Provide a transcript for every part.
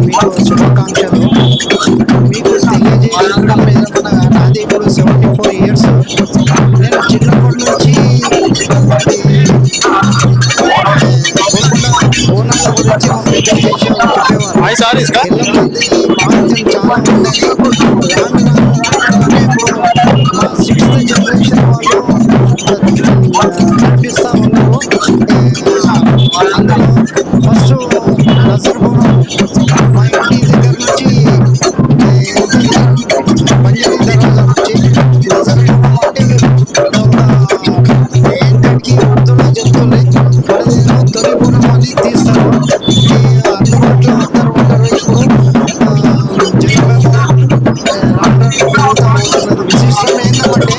మీకు శుభాకాంక్షలు. మీకు తెలియజేయడం ఏదన్నా, నాది ఇప్పుడు 74 ఇయర్స్. నేను చిన్నప్పటి నుంచి బోనాల గురించి మా పెద్దలు చెప్పేవారు. ఎల్లమ్మది మహత్యం చాలా ఉందని. రాను రాను ఇప్పుడు మా 6th జనరేషన్ వాళ్ళు నడిపిస్తూ ఉన్నారు. అందులో ఫస్ట్ నజర్ బోనం మా ఇంటి దగ్గర నుంచి పంజాబీ దర్వాజా నుంచి నజర్ బోనం అంటే ఏంటంటే వృద్ధులు చెప్తుంది పడదేమో తొలి బోనం అని తీస్తారు. అందుబాటులో అందరూ ఉంటారు. ఇప్పుడు విశిష్టం ఏంటంటే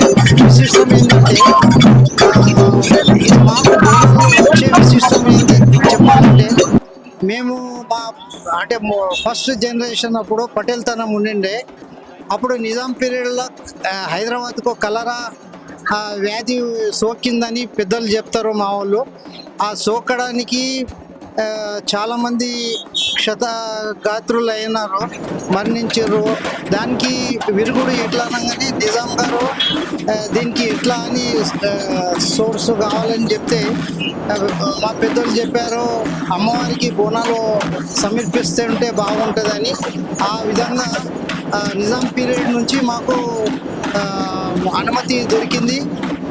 ఇది మాకు వచ్చే విశిష్టం ఏంటి చెప్పాలంటే, మేము మా అంటే ఫస్ట్ జనరేషన్ అప్పుడు పటేల్తనం ఉండిండే. అప్పుడు నిజాం పీరియడ్లో హైదరాబాద్కు కలరా వ్యాధి సోకిందని పెద్దలు చెప్తారు మా వాళ్ళు. ఆ సోకడానికి చాలామంది క్షతగాత్రులు అయినారు, మరణించారు. దానికి విరుగుడు ఎట్లా అనగానే నిజాం గారు దీనికి ఎట్లా అని సోర్స్ కావాలని చెప్తే మా పెద్దలు చెప్పారు, అమ్మవారికి బోనాలు సమర్పిస్తే ఉంటే బాగుంటుందని. ఆ విధంగా నిజాం పీరియడ్ నుంచి మాకు అనుమతి దొరికింది.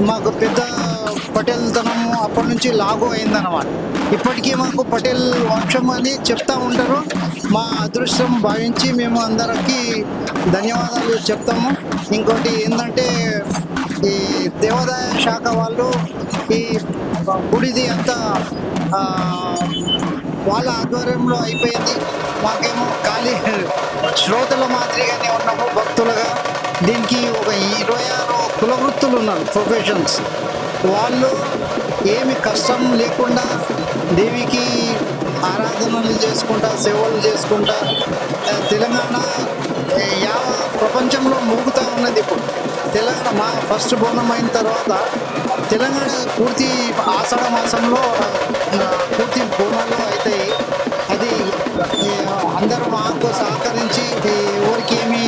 మాకు పెద్ద పటేల్తనం అప్పటి నుంచి లాగు అయిందన్నమాట. ఇప్పటికీ మాకు పటేల్ వంశం అని చెప్తా ఉంటారు. మా అదృష్టం భావించి మేము అందరికీ ధన్యవాదాలు చెప్తాము. ఇంకోటి ఏంటంటే, ఈ దేవాదాయ శాఖ వాళ్ళు ఈ గుడిది అంతా వాళ్ళ ఆధ్వర్యంలో అయిపోయింది. మాకేమో ఖాళీ శ్రోతల మాదిరిగానే ఉన్నాము భక్తులుగా. దీనికి ఒక 26 కులవృత్తులు ఉన్నారు, ప్రొఫెషన్స్. వాళ్ళు ఏమి కష్టం లేకుండా దేవికి ఆరాధనలు చేసుకుంటా, సేవలు చేసుకుంటా తెలంగాణ యావ ప్రపంచంలో మూగుతూ ఉన్నది. ఇప్పుడు తెలంగాణ మా ఫస్ట్ బోనం అయిన తర్వాత తెలంగాణ పూర్తి ఆషాఢ మాసంలో పూర్తి బోనాలు అవుతాయి. అది అందరూ మాకు సహకరించి ఎవరికి ఏమీ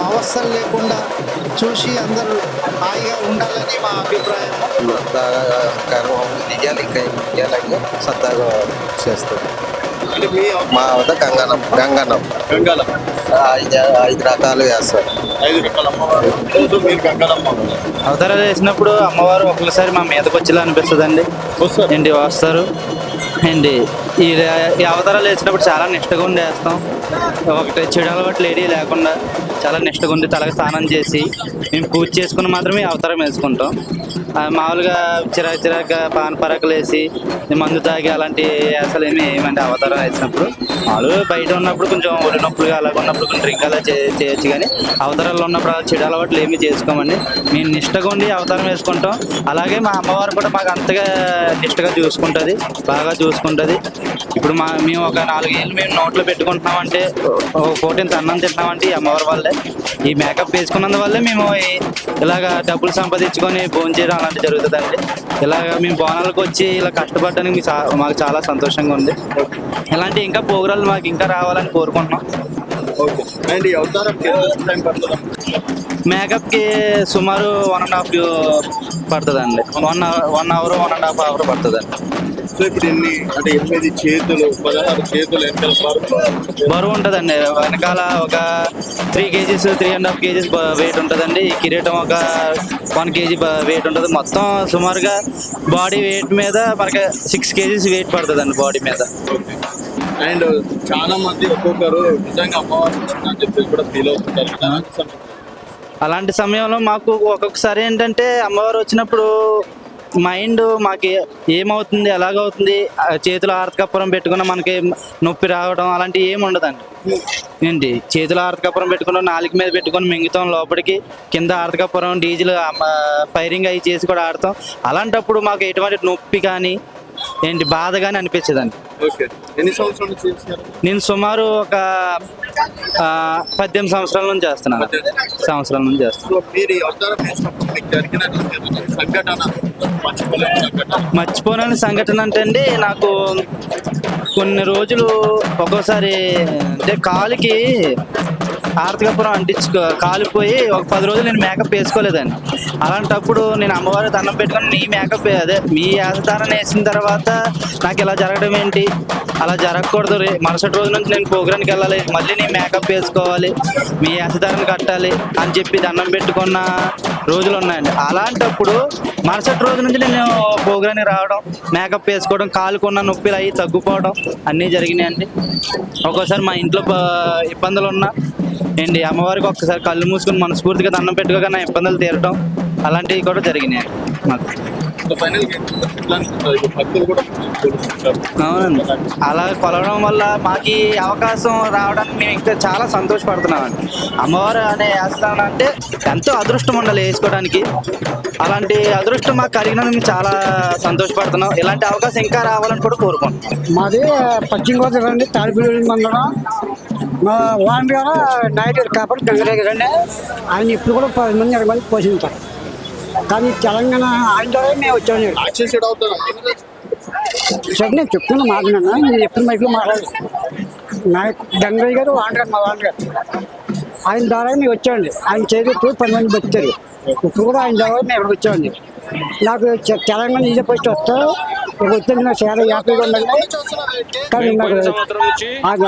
అవస్థలు లేకుండా చూసి అందరూ హాయిగా ఉండాలని మా అభిప్రాయం. సరదాగా చేస్తాం. మా వద్ద గంగనం 5 రకాలు వేస్తారు. అవతారాలు వేసినప్పుడు అమ్మవారు ఒక్కసారి మా మీదకి వచ్చేలా అనిపిస్తుంది అండి. ఏంటి వస్తారు అండి. ఈ అవతారాలు వేసినప్పుడు చాలా నిష్టగా ఉండి వేస్తాం. ఒకటి చెడు అలవాటు లేడీ లేకుండా చాలా నిష్టగా ఉండి తలకి స్నానం చేసి మేము పూజ చేసుకుని మాత్రమే అవతారం వేసుకుంటాం. మామూలుగా చిరాక పాన్ పరకలు వేసి మందు తాగి అలాంటి అసలు ఏమంటే అవతారం వేసినప్పుడు మామూలుగా బయట ఉన్నప్పుడు కొంచెం ఒళ్ళు నొప్పులుగా అలాగ ఉన్నప్పుడు కొంచెం డ్రింక్ అలా చేయొచ్చు. కానీ అవతారాల్లో ఉన్నప్పుడు చెడు అలవాట్లు ఏమీ చేసుకోమండి. మేము నిష్టగా ఉండి అవతారం వేసుకుంటాం. అలాగే మా అమ్మవారు కూడా మాకు అంతగా నిష్టగా చూసుకుంటుంది, బాగా చూసుకుంటుంది. ఇప్పుడు మేము ఒక 4 ఏళ్ళు మేము నోట్లో పెట్టుకుంటున్నామంటే, ఒక కోటింత అన్నం తింటున్నామంటే ఈ అమ్మవారి వల్లే. ఈ మేకప్ వేసుకున్నందువల్లే మేము ఇలాగ డబ్బులు సంపాదించుకొని భోజనం చేయడం అలాంటివి జరుగుతుందండి. ఇలాగ మేము బోనాలకు వచ్చి ఇలా కష్టపడడానికి మాకు చాలా సంతోషంగా ఉంది. ఇలాంటి ఇంకా ప్రోగ్రాలు మాకు ఇంకా రావాలని కోరుకుంటున్నాం. మేకప్కి సుమారు 1.5 పడుతుందండి. 1 అవర్ 1.5 అవర్ పడుతుందండి. సో ఇప్పుడు అంటే 8 చేతులు 16 చేతులు వెనకాల బరువు ఉంటుందండి. వెనకాల ఒక 3 kgs 3.5 kgs వెయిట్ ఉంటుందండి. ఈ కిరీటం ఒక 1 kg వెయిట్ ఉంటుంది. మొత్తం సుమారుగా బాడీ వెయిట్ మీద మనకి 6 kgs వెయిట్ పడుతుందండి బాడీ మీద. అండ్ చాలా మంది ఒక్కొక్కరు నిజంగా అమ్మవారు అని చెప్పేసి కూడా ఫీల్ అవుతుంటారు. అలాంటి సమయంలో మాకు ఒక్కొక్కసారి ఏంటంటే అమ్మవారు వచ్చినప్పుడు మైండ్ మాకు ఏమవుతుంది, ఎలాగవుతుంది, చేతులు ఆరతకప్పురం పెట్టుకున్న మనకి నొప్పి రావడం అలాంటివి ఏమి ఉండదండి. ఏంటి చేతులు ఆరతకప్పురం పెట్టుకుని 4 మీద పెట్టుకొని మింగుతాం లోపలికి, కింద ఆరతకప్పురం డీజిల్ ఫైరింగ్ అవి చేసి కూడా ఆడతాం. అలాంటప్పుడు మాకు ఎటువంటి నొప్పి కానీ ఏంటి బాధగానే అనిపించేదండి. ఓకే, ఎన్ని సంవత్సరాల నుంచి చేస్తున్నారు? నేను సుమారు ఒక 18 సంవత్సరాల నుంచి చేస్తున్నాను. సో మీరు ఈ అవతారం చేసినప్పుడు మీకు జరిగినటువంటి సంఘటన, మర్చిపోలేని సంఘటన? మర్చిపోలేని సంఘటన అంటే అండి, నాకు కొన్ని రోజులు ఒక్కోసారి అంటే కాలుకి ఆర్థికపురం కాలిపోయి ఒక 10 రోజులు నేను మేకప్ వేసుకోలేదండి. అలాంటప్పుడు నేను అమ్మవారి దండం పెట్టుకొని మీ మేకప్ మీ యాసధారణ వేసిన తర్వాత నాకు ఇలా జరగడం ఏంటి, అలా జరగకూడదు, మరుసటి రోజు నుంచి నేను ప్రోగ్రామ్కి వెళ్ళాలి, మళ్ళీ నేను మేకప్ వేసుకోవాలి, మీ యాసధారణ కట్టాలి అని చెప్పి దండం పెట్టుకున్న రోజులు ఉన్నాయండి. అలాంటప్పుడు మరుసటి రోజు నుంచి నేను ప్రోగ్రామ్కి రావడం, మేకప్ వేసుకోవడం, కాలుకున్న నొప్పిలు అవి తగ్గిపోవడం అన్నీ జరిగినాయండి. ఒక్కోసారి మా ఇంట్లో ఇబ్బందులు ఉన్నా ఏంటి అమ్మవారికి ఒక్కసారి కళ్ళు మూసుకొని మనస్ఫూర్తిగా దండం పెట్టుకోగా నా ఇబ్బందులు తీరటం అలాంటివి కూడా జరిగినాయి నాకు. అవునండి, అలా కొలవడం వల్ల మాకు ఈ అవకాశం రావడానికి మేము ఇంకా చాలా సంతోషపడుతున్నామండి. అమ్మవారు అనే వేస్తాను అంటే ఎంతో అదృష్టం ఉండాలి వేసుకోవడానికి. అలాంటి అదృష్టం మాకు కలిగినందుకు మేము చాలా సంతోషపడుతున్నాం. ఇలాంటి అవకాశం ఇంకా రావాలని కూడా కోరుకుంటున్నాం. మాది పశ్చిమ గోదావరి అండి, తాడిపల్లి మండలం. మా వాన్ గారు నైట్ కాబట్టి గంగరే కదండి. ఆయన ఇప్పుడు కూడా 10 మంది 20 మంది పోషించారు. కానీ తెలంగాణ ఆయన ద్వారా మేము వచ్చాము. సరే నేను చెప్తున్నా మాట్లాడినా, నేను ఎప్పుడు మైకులో మాట్లాడలేదు. నాయకు గంగయ్య గారు వాన్ గారు, మా వాన్ గారు ఆయన ద్వారా మేము వచ్చామండి. ఆయన చేతి 10 మంది వచ్చారు. ఇప్పుడు కూడా ఆయన ద్వారా మేము ఎక్కడికి వచ్చామండి. నాకు తెలంగాణ ఇదే ఫస్ట్ వస్తా వచ్చింది. నాకు చాలా హ్యాపీగా ఉందండి. కానీ నాకు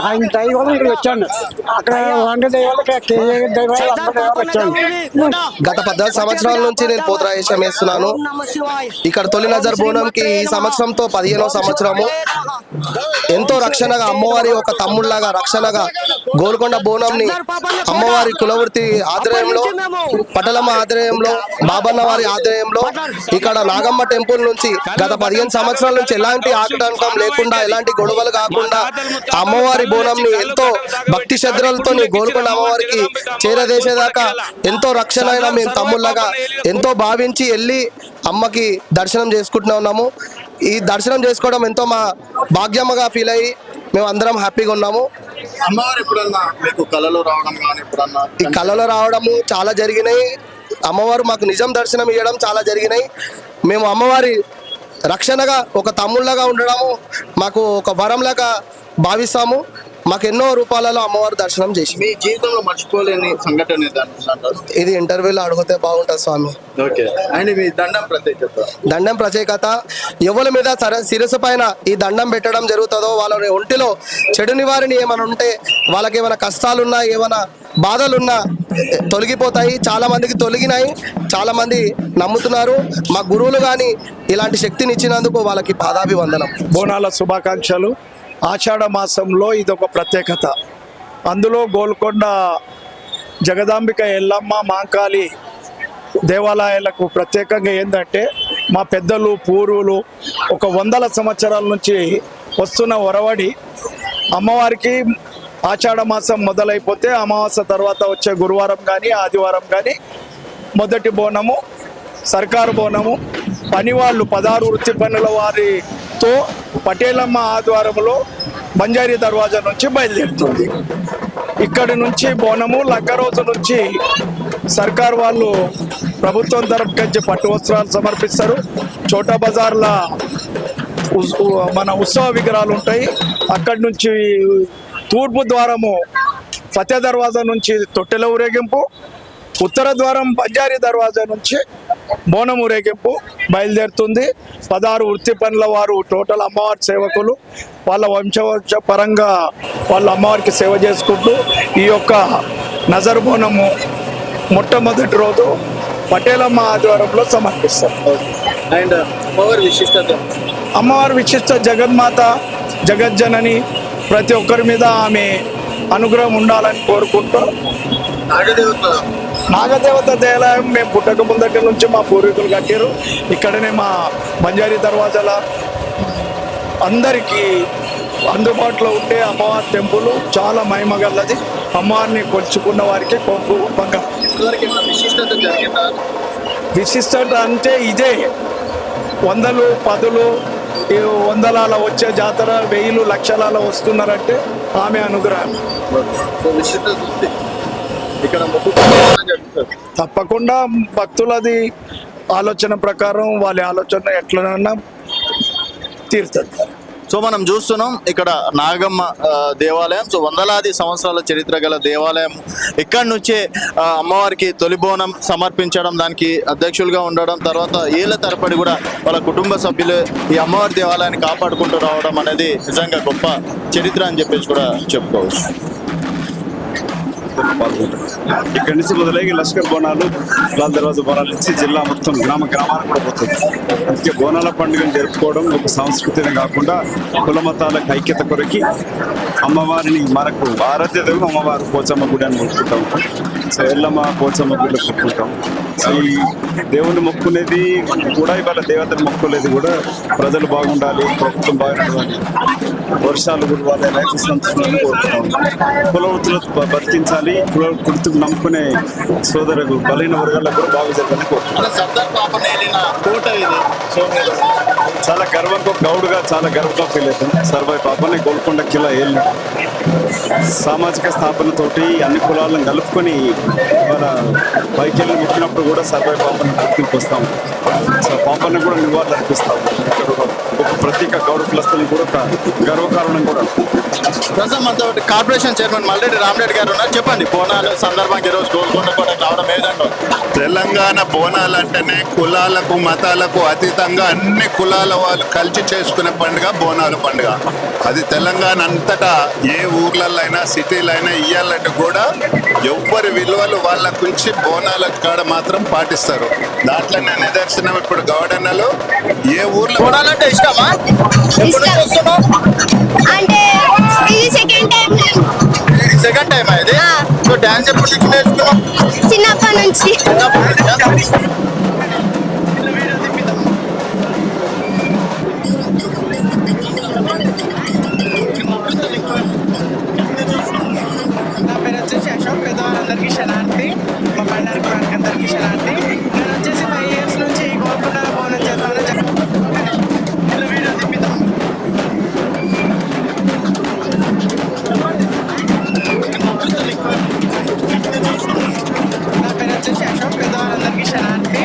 ఆయన దయ వల్ల ఇక్కడ వచ్చాను. అక్కడ వంట దయ వల్ల దయ వల్ల వచ్చాను. గత 14 సంవత్సరాల నుంచి నేను పోతరాయేశం వేస్తున్నాను. ఇక్కడ తొలి నజర్ బోనంకి ఈ సంవత్సరంతో 15వ సంవత్సరము. ఎంతో రక్షణగా అమ్మవారి ఒక తమ్ముళ్లాగా రక్షణగా గోల్కొండ బోనంని అమ్మవారి కులవృత్తి ఆధ్వర్యంలో, పటలమ్మ ఆధ్వర్యంలో, బాబన్న వారి ఆధ్వర్యంలో ఇక్కడ నాగమ్మ టెంపుల్ నుంచి గత 15 సంవత్సరాల నుంచి ఎలాంటి ఆటంకం లేకుండా, ఎలాంటి గొడవలు కాకుండా అమ్మవారి బోనంని ఎంతో భక్తి శ్రద్ధలతో గోల్కొండ అమ్మవారికి చేరదేసేదాకా ఎంతో రక్షణ అయినా మేము తమ్ముళ్ళగా ఎంతో భావించి వెళ్ళి అమ్మకి దర్శనం చేసుకుంటూనే ఉన్నాము. ఈ దర్శనం చేసుకోవడం ఎంతో మా భాగ్యమ్మగా ఫీల్ అయ్యి మేము అందరం హ్యాపీగా ఉన్నాము. అమ్మవారు ఎప్పుడన్నా మీకు కళలో రావడం కానీ ఎప్పుడన్నా? ఈ కళలో రావడము చాలా జరిగినాయి. అమ్మవారు మాకు నిజం దర్శనం ఇవ్వడం చాలా జరిగినాయి. మేము అమ్మవారి రక్షణగా ఒక తమ్ముళ్ళగా ఉండడము మాకు ఒక వరంలాగా భావిస్తాము. మాకు ఎన్నో రూపాలలో అమ్మవారు దర్శనం చేసి. మీ జీవితంలో మర్చిపోలేని సంఘటన ఇది ఇంటర్వ్యూలో అడిగితే బాగుంటుంది స్వామి. ఓకే, అండ్ మీ దండం ప్రత్యేకత? దండం ప్రత్యేకత ఎవరి మీద శిరస్సు పైన ఈ దండం పెట్టడం జరుగుతుందో వాళ్ళ ఒంటిలో చెడు నివారణ ఏమైనా ఉంటే, వాళ్ళకి ఏమైనా కష్టాలున్నా, ఏమైనా బాధలున్నా తొలగిపోతాయి. చాలా మందికి తొలగినాయి, చాలా మంది నమ్ముతున్నారు. మా గురువులు కానీ ఇలాంటి శక్తిని ఇచ్చినందుకు వాళ్ళకి పాదాభివందనం. బోనాల శుభాకాంక్షలు. ఆషాఢ మాసంలో ఇదొక ప్రత్యేకత. అందులో గోల్కొండ జగదాంబిక, ఎల్లమ్మ, మాంకాళి దేవాలయాలకు ప్రత్యేకంగా ఏంటంటే, మా పెద్దలు పూర్వులు ఒక 100 సంవత్సరాల నుంచి వస్తున్న ఒరవడి అమ్మవారికి ఆషాఢ మాసం మొదలైపోతే అమావాస్య తర్వాత వచ్చే గురువారం కానీ ఆదివారం కానీ మొదటి బోనము సర్కారు బోనము పనివాళ్ళు 16 వృత్తి పనుల వారితో పటేలమ్మ ఆధ్వర్యంలో బంజారీ దర్వాజా నుంచి బయలుదేరుతుంది. ఇక్కడి నుంచి బోనము లగ్గ రోజు నుంచి సర్కార్ వాళ్ళు ప్రభుత్వం తరపుకొచ్చి పట్టు వస్త్రాలు సమర్పిస్తారు. చోటా బజార్ల మన ఉత్సవ విగ్రహాలు ఉంటాయి. అక్కడి నుంచి తూర్పు ద్వారము ఫతే దర్వాజా నుంచి తొట్టెల ఊరేగింపు, ఉత్తర ద్వారం బంజారీ దర్వాజా నుంచి బోనం ఊరేగింపు బయలుదేరుతుంది. 16 వృత్తి పనుల వారు టోటల్ అమ్మవారి సేవకులు వాళ్ళ వంశ పరంగా వాళ్ళ అమ్మవారికి సేవ చేసుకుంటూ ఈ యొక్క నజర్ బోనము మొట్టమొదటి రోజు పటేలమ్మ ఆధ్వర్యంలో సమర్పిస్తారు. అండ్ అమ్మవారి విశిష్టత? అమ్మవారి విశిష్ట జగన్మాత, జగజ్జనని, ప్రతి ఒక్కరి మీద ఆమె అనుగ్రహం ఉండాలని కోరుకుంటూ నాగదేవత దేవాలయం మేము పుట్టక ముందటి నుంచి మా పూర్వీకులు కట్టారు. ఇక్కడనే మా బంజారీ దర్వాజాల అందరికీ అందుబాటులో ఉండే అమ్మవారి టెంపుల్ చాలా మహిమగలది. అమ్మవారిని కొలుచుకున్న వారికి కొంగు బంగారం. విశిష్టత విశిష్టత అంటే ఇదే 100, 10 ఈ వందలాల వచ్చే జాతర 1000 లక్షలాల వస్తున్నారంటే ఆమె అనుగ్రహం. సో విశిష్టత ఉంది ఇక్కడ మొక్కుకోవాలని చెప్తారు. తప్పకుండా భక్తులది ఆలోచన ప్రకారం వాళ్ళ ఆలోచన ఎట్లనన్నా తీరుతుంది. సో మనం చూస్తున్నాం ఇక్కడ నాగమ్మ దేవాలయం. సో వందలాది సంవత్సరాల చరిత్ర గల దేవాలయం. ఇక్కడి నుంచే అమ్మవారికి తొలి బోనం సమర్పించడం, దానికి అధ్యక్షులుగా ఉండడం, తర్వాత ఏళ్ల తరబడి కూడా వాళ్ళ కుటుంబ సభ్యులు ఈ అమ్మవారి దేవాలయాన్ని కాపాడుకుంటూ రావడం అనేది నిజంగా గొప్ప చరిత్ర అని చెప్పేసి కూడా చెప్పుకోవచ్చు. పాల్గొంటారు. ఇక్కడి నుంచి మొదలయ్యి లష్కర్ బోనాలు, లాల్ దర్వాజా బోనాలు నుంచి జిల్లా మొత్తం గ్రామాలకు కూడా పోతుంది. అందుకే బోనాల పండుగను జరుపుకోవడం ఒక సంస్కృతిని కాకుండా కుల మతాలకు ఐక్యత కొరకి అమ్మవారిని మనకు ఆరాధ్య దైవం అమ్మవారు పోచమ్మ గుడి అని మొక్కుకుంటాం. సో ఎల్లమ్మ పోచమ్మ గుడిలో మొక్కుకుంటాం. సో ఈ దేవుని మొక్కునేది కూడా ఇవాళ దేవతను మొక్కునేది కూడా ప్రజలు బాగుండాలి, ప్రభుత్వం బాగా నడవాలి, వర్షాలు కురవాలి, రైతు సంతోషాలను కోరుకుంటాం. కుల వృత్తులు బతికించాలి, కుర్తుకు నమ్ముకునే సోదరులకు బలైన వర్గాలకు కూడా బాగా జరగాలని కోరుకుంటున్నాం. సర్దార్ పాపన్ ఏలిన కోట ఇది. సో మీరు చాలా గర్వంగా గౌడుగా చాలా గర్వంగా ఫీల్ అవుతాం. సర్వాయి పాపని గోల్కొండ కిలా ఏళ్ళు సామాజిక స్థాపనతోటి అన్ని కులాలను కలుపుకొని మన పైకెళ్ళి ముట్టినప్పుడు కూడా సర్వాయి పాపని గుర్తింపు వస్తాం. సో పాపని కూడా నివాళులు అర్పిస్తాం. ఒక ప్రత్యేక గౌరవ కులస్తులు కూడా ఒక గర్వకారణం కూడా. ప్రస్తుతం మనతో కార్పొరేషన్ చైర్మన్ మల్రెడ్డి రామరెడ్డి గారు ఉన్నారు. చెప్పండి, బోనాలు సందర్భంగా ఈరోజు గోల్కొండ కోట రావడం ఏదంటో. తెలంగాణ బోనాలు అంటేనే కులాలకు మతాలకు అతీతంగా అన్ని కులాల వాళ్ళు కలిసి చేసుకునే పండుగ బోనాలు పండుగ. అది తెలంగాణ అంతటా ఏ ఊర్లలో అయినా సిటీలో అయినా ఇయ్యాలంటే కూడా ఎవ్వరి విలువలు వాళ్ళ గురించి బోనాల కాడ మాత్రం పాటిస్తారు. దాంట్లో నిదర్శనం ఇప్పుడు గౌడన్నలు ఏ ఊర్లో బోనాలంటే ఇష్టమా? ఎప్పుడు నుంచి వస్తున్నావు? అంటే ఇది సెకండ్ టైం ఇది. సో డాన్స్ ఎప్పుడు నుంచి నేర్చుకున్నావు? చిన్నప్పటి నుంచి. నా పేరు వచ్చేసి అశోక్. పెద్దవాళ్ళందరికీ శనార్థి, మా బండారు అందరికీ శనార్థి. నేను వచ్చేసి 5 years నుంచి గోల్కొండలో బోనం చేస్తాను. వీడియో తిప్పిద్దాం. నా పేరు వచ్చేసి అశోక్. పెద్దవాళ్ళందరికీ శనార్థి,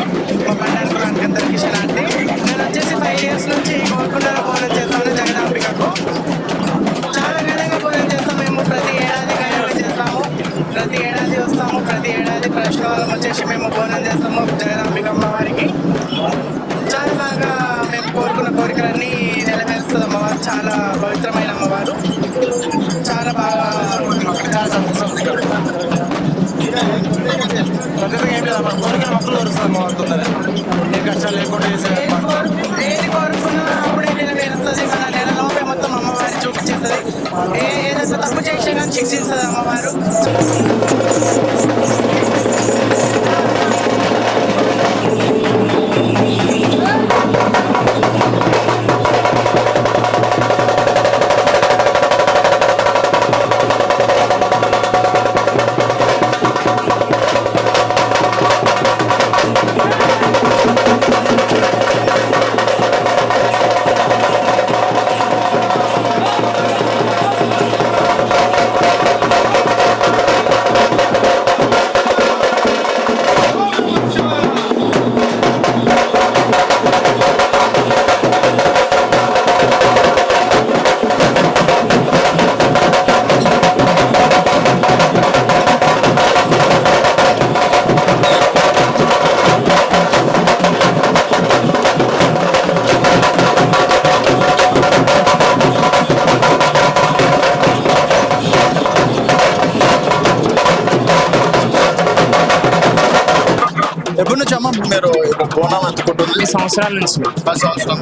మా బండారు అందరికీ శనార్థి. నేను వచ్చేసి 5 years నుంచి గోల్కొండలో బోనం చేస్తాను జగదాంబికకు. చాలా ఘనంగా బోనం చేస్తాం మేము. ప్రతి ఏడాది ఘనంగా చేస్తాము. ప్రతి ఏడాది వస్తాము. ప్రతి ఏడాది ప్రశ్నవాళ్ళం వచ్చేసి మేము బోనం చేస్తాము జగదాంబిక అమ్మవారికి. చాలా బాగా మేము కోరుకున్న కోరికలన్నీ నెరవేరుస్తుంది అమ్మవారు. చాలా పవిత్రమైన అమ్మవారు. చాలా బాగా ఏది కోరుకున్నా అప్పుడే నెరవేరుస్తుంది. మన నెలలోపే మొత్తం అమ్మవారి చూపించేస్తుంది. ఏదైనా తప్పు చేసినా శిక్షిస్తుంది అమ్మవారు. ఎప్పటి నుంచి అమ్మ మీరు బోనం ఎత్తుకుంటుంది? 10 సంవత్సరాల నుంచి. 10 సంవత్సరాలు.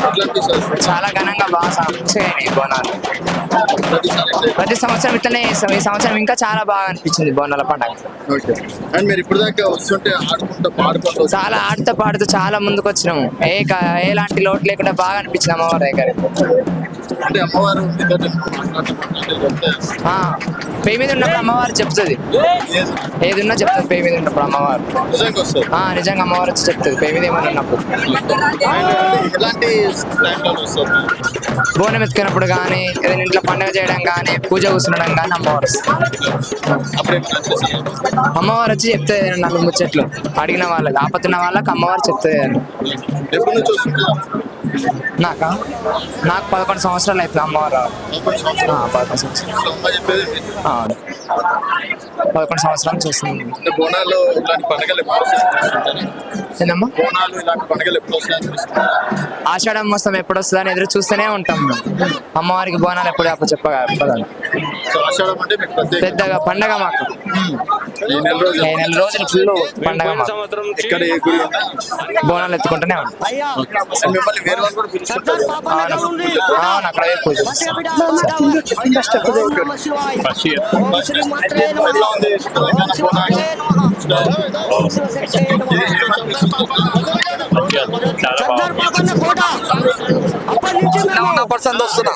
ఎట్లా అనిపిస్తుంది? చాలా ఘనంగా బాగా సాగుతాయి బోనాలు. ప్రతిసారి ప్రతి సంవత్సరం ఇట్లనే చేస్తాం. ఈ సంవత్సరం ఇంకా చాలా బాగా అనిపించింది బోనాల పండుగ. ఓకే. అండ్ మీరు ఇప్పుడు దాకా వస్తుంటే ఆడుకుంటూ పాడుకుంటూ చాలా ఆడుతూ పాడుతూ చాలా ముందుకు వచ్చినాము. ఎలాంటి లోటు లేకుండా బాగా అనిపించింది అమ్మవారి దగ్గర. అంటే అమ్మవారు మీతో మాట్లాడుతుంటే పేరు మీద ఉన్నప్పుడు అమ్మవారు చెప్తుంది, ఏది ఉన్నా చెప్తుంది పేరు మీద ఉన్నప్పుడు అమ్మవారు. నిజంగా వస్తుంది. నిజంగా అమ్మవారు వచ్చి చెప్తుంది పేరు మీద ఏమైనా ఉన్నప్పుడు. ఎలాంటి టైంలో వస్తుంది? బోనం ఎత్తుకున్నప్పుడు కానీ, ఏదైనా ఇంట్లో పండుగ చేయడం కానీ, పూజ కూర్చునడం కానీ అమ్మవారు వస్తుంది. అప్పుడు ఎట్లా చేస్తారు? అమ్మవారు వచ్చి చెప్తే నాకు ముచ్చట్లు అడిగిన వాళ్ళకి, ఆపతున్న వాళ్ళకి అమ్మవారు చెప్తుంది. ఎప్పుడు నుంచి వస్తుందా? నాకు 11 సంవత్సరాలు అవుతుంది అమ్మవారు. 11 సంవత్సరాలు. అమ్మ చెప్పేది 11 సంవత్సరాలు చూస్తుంది. అంటే బోనాలు ఇలాంటి పండుగలు ఎప్పుడు వస్తాయి? ఏందమ్మా? బోనాలు ఇలాంటి పండుగలు ఎప్పుడు వస్తాయి? ఆషాఢం మాసం ఎప్పుడు వస్తుందని ఎదురు చూస్తూనే ఉంటాం. అమ్మవారికి బోనాలు ఎప్పుడు చెప్పగలరు. సో ఆషాఢం అంటే మీకు పెద్దగా పండగ మాకు. ఈ నెల రోజులు 4 రోజులు ఫుల్ పండగ మాకు. ఇక్కడ ఏ గుడి ఉందా? బోనాలు ఎత్తుకుంటూనే ఉంటాం. అసలు మిమ్మల్ని వేరే వాళ్ళు కూడా పిలుస్తుంటారు. అక్కడ పూజ ఎట్లా ఉంది తెలంగాణ బోనాలు? ఉన్న పర్సెంట్ వస్తున్నా.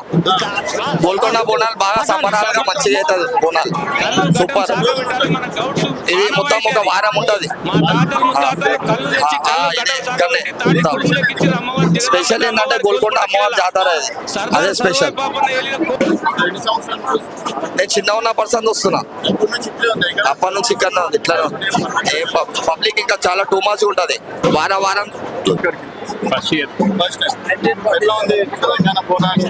గోల్కొండ బోనాలు బాగా సంబరాలుగా మంచిగా అవుతుంది. బోనాలు సూపర్. ఇవి మొత్తం ఒక వారం ఉంటుంది. స్పెషల్ ఏంటంటే గోల్కొండ అమ్మవారి జాతర అదే స్పెషల్. నేను చిన్న ఉన్న పర్సెంట్ వస్తున్నా. అప్పటి నుంచి ఇక్కడ ఇట్లా పబ్లిక్ ఇంకా చాలా టూ మచ్ ఉంటది. వారం ఎట్లా ఉంది తెలంగాణ బోనాలు?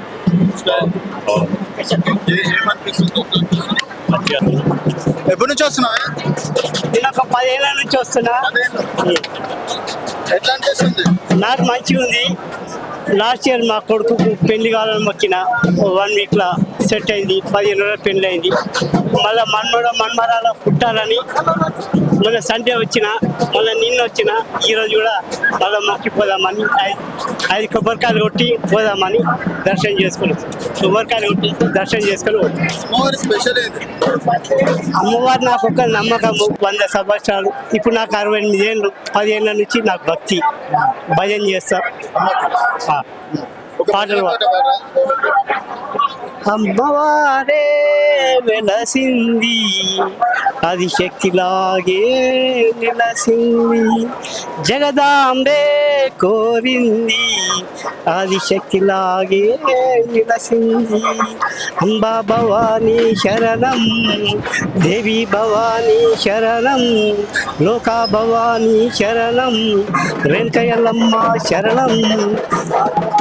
ఎప్పటి నుంచి వస్తున్నావా? నేను ఒక 10 ఏళ్ళ నుంచి వస్తున్నా. ఎట్లా అనిపిస్తుంది? నాకు మంచిగా ఉంది. లాస్ట్ ఇయర్ మా కొడుకు పెళ్లి కావాలని మొక్కిన 1 వీక్లో సెట్ అయింది. 15 రోజుల పెళ్లి అయింది. మళ్ళీ మన్మరాల పుట్టాలని మళ్ళీ సండే వచ్చిన, మళ్ళీ నిన్న వచ్చిన, ఈరోజు కూడా మళ్ళీ మొక్కిపోదామని 5 కొబ్బరికాయలు కొట్టి పోదామని దర్శనం చేసుకుని స్పెషల్ ఏంటి? అమ్మవారు నాకు ఒక నమ్మకము. 100 సంవత్సరాలు. ఇప్పుడు నాకు 68 ఏళ్ళు. 10 ఏళ్ళ నుంచి నాకు భక్తి, భజన చేస్తా. పాటలు అమ్మవారే వెలసింది, అది శక్తిలాగే నిలసింది. జగదాంబే కోరింది, అది శక్తిలాగే నిలసింది. అంబా భవానీ శరణం, దేవి భవానీ శరణం, లోకా భవానీ శరణం, రేణుకయల్లమ్మ శరణం.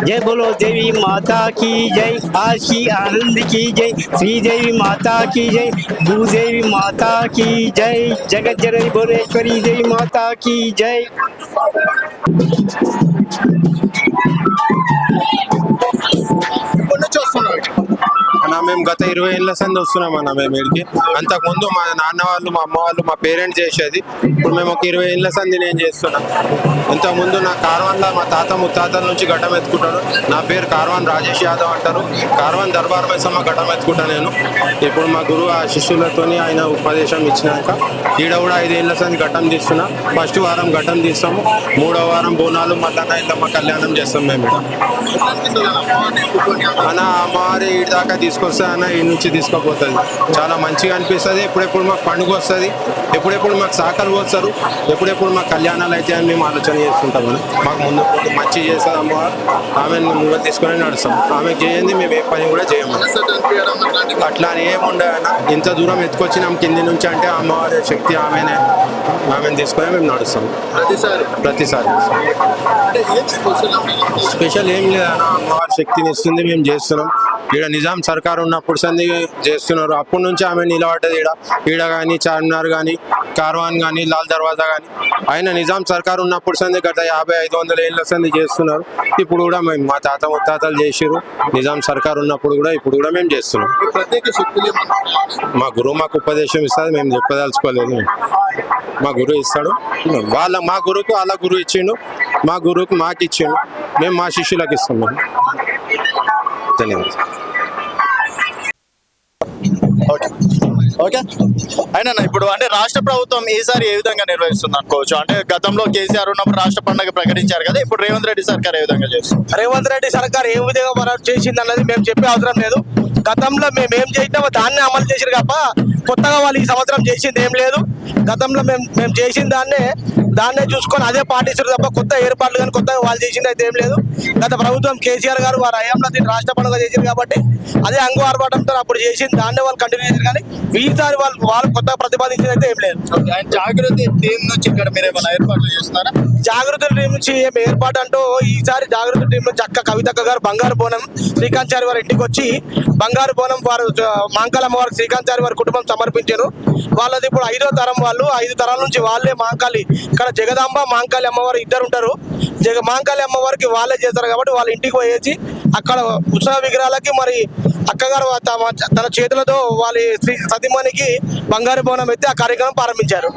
जय बोलो देवी माता की जय, आशी आनंद की जय, श्रीदेवी माता की जय, भूदेवी माता की जय, जगत जननी भुवनेश्वरी देवी माता की जय. మేము గత 20 ఏళ్ళ సంది వస్తున్నాం అన్న. మేము ఇక్కడికి అంతకుముందు మా నాన్న వాళ్ళు, మా అమ్మ వాళ్ళు, మా పేరెంట్స్ చేసేది. ఇప్పుడు మేము ఒక 20 ఏళ్ళ సంది నేను చేస్తున్నాం. ఇంతకుముందు నా కార్వాన్లో మా తాత ముత్తాతల నుంచి ఘటం ఎత్తుకుంటాను. నా పేరు కార్వాన్ రాజేష్ యాదవ్ అంటారు. కార్వాన్ దర్బార్ మైసమ్మ ఘటం ఎత్తుకుంటాను నేను. ఇప్పుడు మా గురువు ఆ శిష్యులతోని ఆయన ఉపదేశం ఇచ్చినాక ఈడ కూడా 5 ఏళ్ళ సంది ఘటం తీస్తున్నా. ఫస్ట్ వారం ఘటం తీస్తాము, 3వ వారం బోనాలు మల్లన్న ఇల్లమ్మ కళ్యాణం చేస్తాం మేము. అన్న అమ్మవారి ఈడి దాకా తీసుకొస్తా అన్న, ఈ నుంచి తీసుకుపోతుంది. చాలా మంచిగా అనిపిస్తుంది. ఎప్పుడెప్పుడు మాకు పండుగ వస్తుంది, ఎప్పుడెప్పుడు మాకు సాకలు పోస్తారు, ఎప్పుడెప్పుడు మాకు కళ్యాణాలు అయితే అని మేము ఆలోచన చేస్తుంటాం. మాకు ముందు మంచి చేస్తుంది అమ్మవారు. ఆమెను ముందు తీసుకొని నడుస్తాం. ఆమెకు చేయండి మేము ఏ పని కూడా చేయము. అట్లా అని ఏముండదన్న. ఇంత దూరం ఎత్తుకొచ్చినాం కింది నుంచి అంటే అమ్మవారి శక్తి ఆమెనే. ఆమెను తీసుకొని మేము నడుస్తాం ప్రతిసారి. స్పెషల్ ఏం లేదన్న, అమ్మవారి శక్తిని ఇస్తుంది, మేము చేస్తున్నాం. ఈడ నిజాం సర్కార్ ఉన్నప్పుడు సంది చేస్తున్నారు. అప్పటి నుంచి ఆమె నిలబడ్డది. ఈడ కానీ చార్మినార్ కానీ కార్వాన్ కానీ లాల్ దర్వాజా కానీ ఆయన నిజాం సర్కార్ ఉన్నప్పుడు సంది గత 50-500 ఏళ్ళ సంది చేస్తున్నారు. ఇప్పుడు కూడా మేము మా తాత ముత్తాతలు చేసిరు. నిజాం సర్కార్ ఉన్నప్పుడు కూడా ఇప్పుడు కూడా మేము చేస్తున్నాం. మా గురువు మాకు ఉపదేశం ఇస్తుంది, మేము చెప్పదలుచుకోలేదు. మా గురువు ఇస్తాడు. మా గురువుకు వాళ్ళ గురువు ఇచ్చిండు, మా గురువుకు మాకు ఇచ్చిండు, మేము మా శిష్యులకు ఇస్తున్నాం. ధన్యవాదాలు. ఓకే అయినా ఇప్పుడు అంటే రాష్ట్ర ప్రభుత్వం ఈసారి ఏ విధంగా నిర్వహిస్తుంది అనుకోవచ్చు? అంటే గతంలో కేసీఆర్ ఉన్నప్పుడు రాష్ట్ర పండుగ ప్రకటించారు కదా, ఇప్పుడు రేవంత్ రెడ్డి సర్కార్ ఏ విధంగా చేస్తుంది? రేవంత్ రెడ్డి సర్కార్ ఏ విధంగా మనం చేసింది అన్నది మేము చెప్పే అవసరం లేదు. గతంలో మేము ఏం చేసినామో దాన్ని అమలు చేసిన చేసిరు తప్ప కొత్తగా వాళ్ళు ఈ సంవత్సరం చేసింది ఏం లేదు. గతంలో మేము చేసిన దాన్నే చూసుకొని అదే పాటిస్తారు తప్ప కొత్త ఏర్పాట్లు కానీ కొత్తగా వాళ్ళు చేసింది అయితే ఏం లేదు. గత ప్రభుత్వం కేసీఆర్ గారు వారి హయాంలో దీన్ని రాష్ట్ర పండుగ చేశారు కాబట్టి అదే అంగు ఆర్భాటంతో అప్పుడు చేసింది దాన్నే వాళ్ళు కంటిన్యూ చేశారు. కానీ ఈసారి వాళ్ళు కొత్తగా ప్రతిపాదించింది అయితే ఏం లేదు. జాగృతి టీం నుంచి ఇక్కడ మీరు ఏమైనా ఏర్పాట్లు చేస్తున్నారా? జాగృతి టీం నుంచి ఏం ఏర్పాటు అంటూ ఈసారి జాగృతి టీం నుంచి అక్క కవితక్క గారు బంగారు బోనం శ్రీకాంత్ వారి ఇంటికి వచ్చి బంగారు బోనం వారు మాంకాళమ్మ వారికి శ్రీకాంత్ వారి కుటుంబం సమర్పించారు. వాళ్ళది ఇప్పుడు 5వ తరం వాళ్ళు. 5 తరాల నుంచి వాళ్ళే మాంకాళి ఇక్కడ జగదాంబ మాంకాళి అమ్మవారు ఇద్దరు ఉంటారు. మాంకాళి అమ్మవారికి వాళ్ళే చేస్తారు కాబట్టి వాళ్ళ ఇంటికి పోయేసి అక్కడ ఉత్సవ విగ్రహాలకి మరి అక్కగారు తన చేతులతో వాళ్ళ సతీమణికి బంగారు బోనం ఎత్తి ఆ కార్యక్రమం ప్రారంభించారు.